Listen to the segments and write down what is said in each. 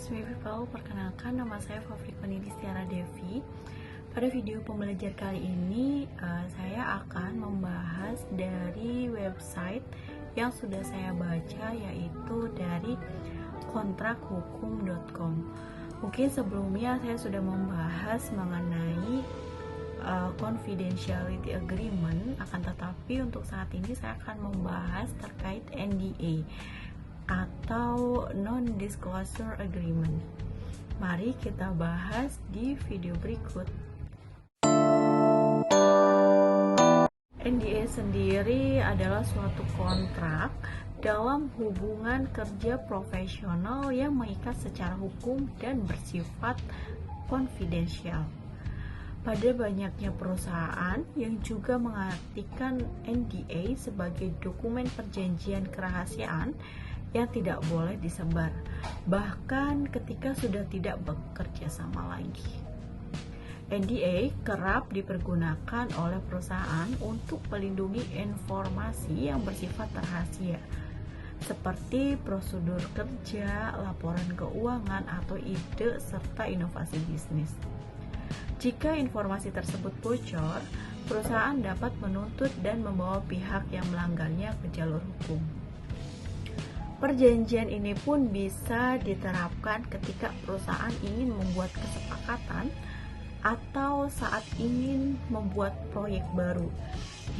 excuse me people, perkenalkan nama saya Favrikoni Distiara Devi. Pada video pembelajar kali ini saya akan membahas dari website yang sudah saya baca, yaitu dari kontrakhukum.com. Mungkin sebelumnya saya sudah membahas mengenai confidentiality agreement, akan tetapi untuk saat ini saya akan membahas terkait NDA atau non-disclosure agreement. Mari kita bahas di video berikut. NDA sendiri adalah suatu kontrak dalam hubungan kerja profesional yang mengikat secara hukum dan bersifat konfidensial. Pada banyaknya perusahaan yang juga mengartikan NDA sebagai dokumen perjanjian kerahasiaan yang tidak boleh disebar, bahkan ketika sudah tidak bekerja sama lagi. NDA kerap dipergunakan oleh perusahaan untuk melindungi informasi yang bersifat rahasia, seperti prosedur kerja, laporan keuangan, atau ide serta inovasi bisnis. Jika informasi tersebut bocor, perusahaan dapat menuntut dan membawa pihak yang melanggarnya ke jalur hukum. Perjanjian ini pun bisa diterapkan ketika perusahaan ingin membuat kesepakatan atau saat ingin membuat proyek baru,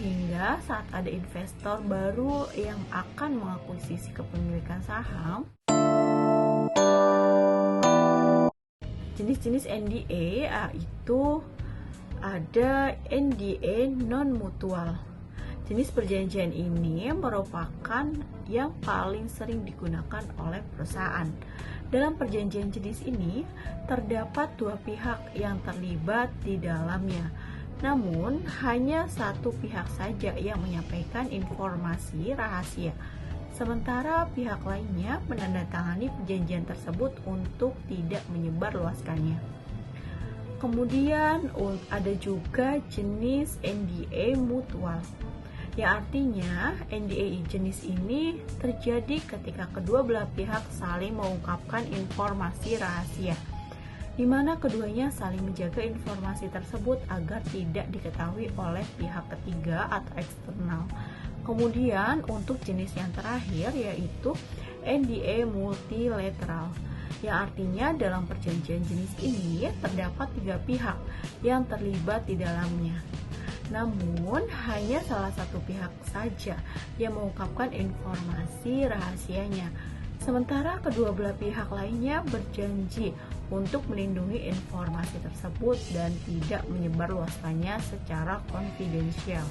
hingga saat ada investor baru yang akan mengakuisisi kepemilikan saham. Jenis-jenis NDA itu ada NDA non-mutual. Jenis perjanjian ini merupakan yang paling sering digunakan oleh perusahaan. Dalam perjanjian jenis ini, terdapat dua pihak yang terlibat di dalamnya. Namun, hanya satu pihak saja yang menyampaikan informasi rahasia, sementara pihak lainnya menandatangani perjanjian tersebut untuk tidak menyebarluaskannya. Kemudian, ada juga jenis NDA mutual, yang artinya NDA jenis ini terjadi ketika kedua belah pihak saling mengungkapkan informasi rahasia, di mana keduanya saling menjaga informasi tersebut agar tidak diketahui oleh pihak ketiga atau eksternal. Kemudian untuk jenis yang terakhir yaitu NDA multilateral, yang artinya dalam perjanjian jenis ini terdapat tiga pihak yang terlibat di dalamnya. Namun, hanya salah satu pihak saja yang mengungkapkan informasi rahasianya, sementara kedua belah pihak lainnya berjanji untuk melindungi informasi tersebut dan tidak menyebarluaskannya secara konfidensial.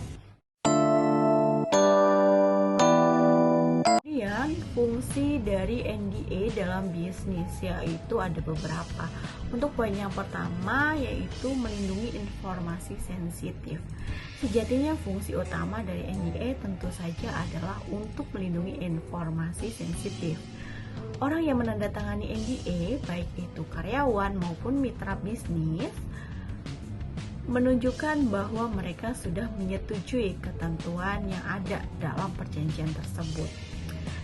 Kemudian, fungsi dari NDA dalam bisnis yaitu ada beberapa. Untuk poin yang pertama yaitu melindungi informasi sensitif. Sejatinya fungsi utama dari NDA tentu saja adalah untuk melindungi informasi sensitif. Orang yang menandatangani NDA, baik itu karyawan maupun mitra bisnis, menunjukkan bahwa mereka sudah menyetujui ketentuan yang ada dalam perjanjian tersebut.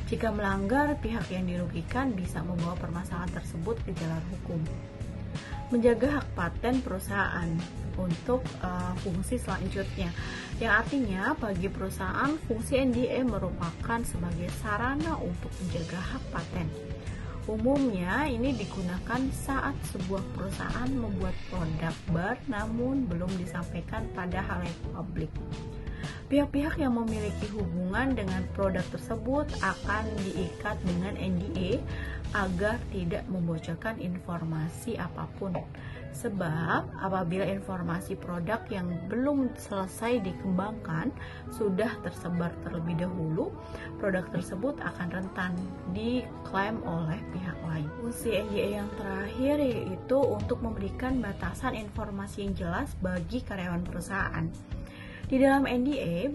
Jika melanggar, pihak yang dirugikan bisa membawa permasalahan tersebut ke jalur hukum. Menjaga hak paten perusahaan untuk fungsi selanjutnya, yang artinya bagi perusahaan fungsi NDA merupakan sebagai sarana untuk menjaga hak paten. Umumnya ini digunakan saat sebuah perusahaan membuat produk baru namun belum disampaikan pada halayak publik. Pihak-pihak yang memiliki hubungan dengan produk tersebut akan diikat dengan NDA agar tidak membocorkan informasi apapun. Sebab apabila informasi produk yang belum selesai dikembangkan sudah tersebar terlebih dahulu, produk tersebut akan rentan diklaim oleh pihak lain. Fungsi NDA yang terakhir yaitu untuk memberikan batasan informasi yang jelas bagi karyawan perusahaan. Di dalam NDA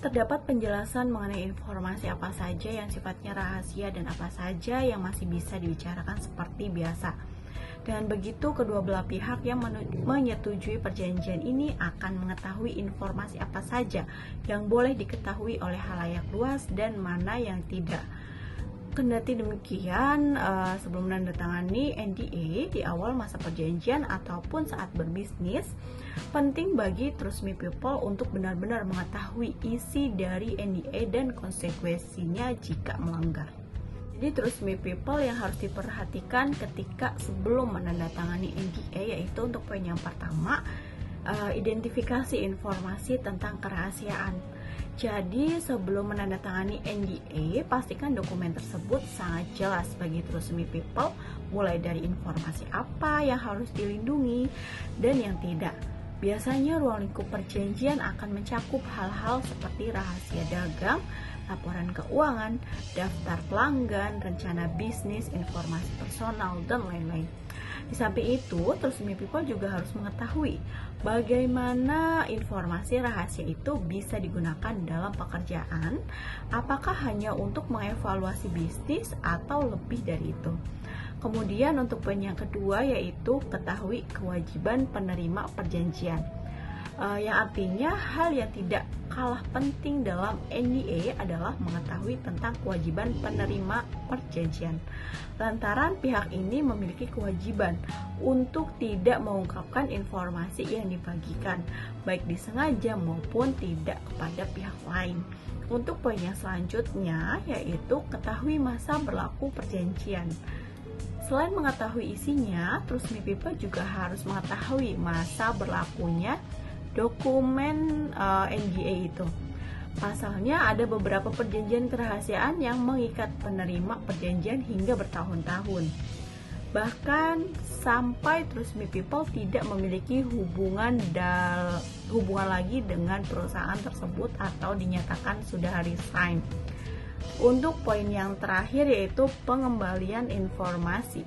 terdapat penjelasan mengenai informasi apa saja yang sifatnya rahasia dan apa saja yang masih bisa dibicarakan seperti biasa. Dengan begitu, kedua belah pihak yang menyetujui perjanjian ini akan mengetahui informasi apa saja yang boleh diketahui oleh khalayak luas dan mana yang tidak. Kendati demikian, sebelum menandatangani NDA di awal masa perjanjian ataupun saat berbisnis, penting bagi Trust Me People untuk benar-benar mengetahui isi dari NDA dan konsekuensinya jika melanggar. Jadi Trust Me People yang harus diperhatikan ketika sebelum menandatangani NDA yaitu untuk poin yang pertama, identifikasi informasi tentang kerahasiaan. Jadi sebelum menandatangani NDA, pastikan dokumen tersebut sangat jelas bagi Trust Me People, mulai dari informasi apa yang harus dilindungi dan yang tidak. Biasanya ruang lingkup perjanjian akan mencakup hal-hal seperti rahasia dagang, laporan keuangan, daftar pelanggan, rencana bisnis, informasi personal, dan lain-lain. Di samping itu, Trust Me People juga harus mengetahui bagaimana informasi rahasia itu bisa digunakan dalam pekerjaan, apakah hanya untuk mengevaluasi bisnis atau lebih dari itu. Kemudian untuk poin yang kedua yaitu ketahui kewajiban penerima perjanjian. Yang artinya hal yang tidak kalah penting dalam NDA adalah mengetahui tentang kewajiban penerima perjanjian. Lantaran pihak ini memiliki kewajiban untuk tidak mengungkapkan informasi yang dibagikan, baik disengaja maupun tidak kepada pihak lain. Untuk poin yang selanjutnya yaitu ketahui masa berlaku perjanjian. Selain mengetahui isinya, Trust Me People juga harus mengetahui masa berlakunya dokumen NDA itu. Pasalnya ada beberapa perjanjian kerahasiaan yang mengikat penerima perjanjian hingga bertahun-tahun. Bahkan sampai Trust Me People tidak memiliki hubungan lagi dengan perusahaan tersebut atau dinyatakan sudah resign. Untuk poin yang terakhir yaitu pengembalian informasi.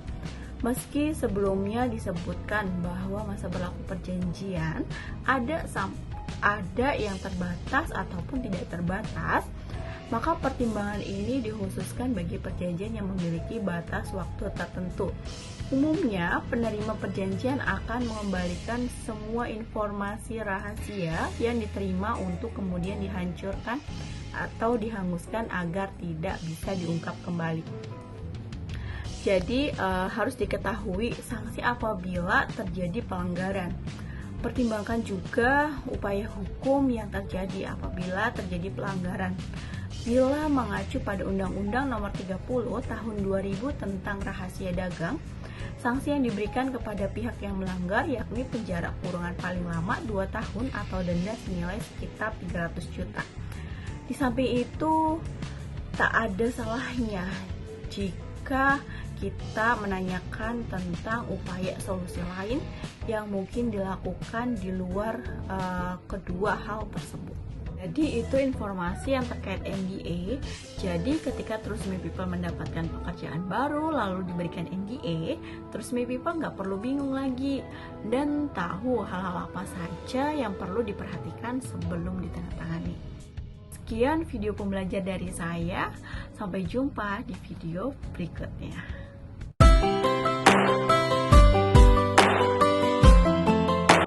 Meski sebelumnya disebutkan bahwa masa berlaku perjanjian ada yang terbatas ataupun tidak terbatas, maka pertimbangan ini dikhususkan bagi perjanjian yang memiliki batas waktu tertentu. Umumnya, penerima perjanjian akan mengembalikan semua informasi rahasia yang diterima untuk kemudian dihancurkan atau dihanguskan agar tidak bisa diungkap kembali. Jadi harus diketahui sanksi apabila terjadi pelanggaran. Pertimbangkan juga upaya hukum yang terjadi apabila terjadi pelanggaran. Bila mengacu pada Undang-Undang Nomor 30 Tahun 2000 tentang rahasia dagang, sanksi yang diberikan kepada pihak yang melanggar yakni penjara kurungan paling lama 2 tahun atau denda senilai sekitar 300 juta. Di samping itu, tak ada salahnya jika kita menanyakan tentang upaya solusi lain yang mungkin dilakukan di luar kedua hal tersebut. Jadi itu informasi yang terkait NDA. Jadi ketika Trust Me People mendapatkan pekerjaan baru lalu diberikan NDA, Trust Me People nggak perlu bingung lagi dan tahu hal-hal apa saja yang perlu diperhatikan sebelum ditandatangani. Sekian video pembelajar dari saya. Sampai jumpa di video berikutnya.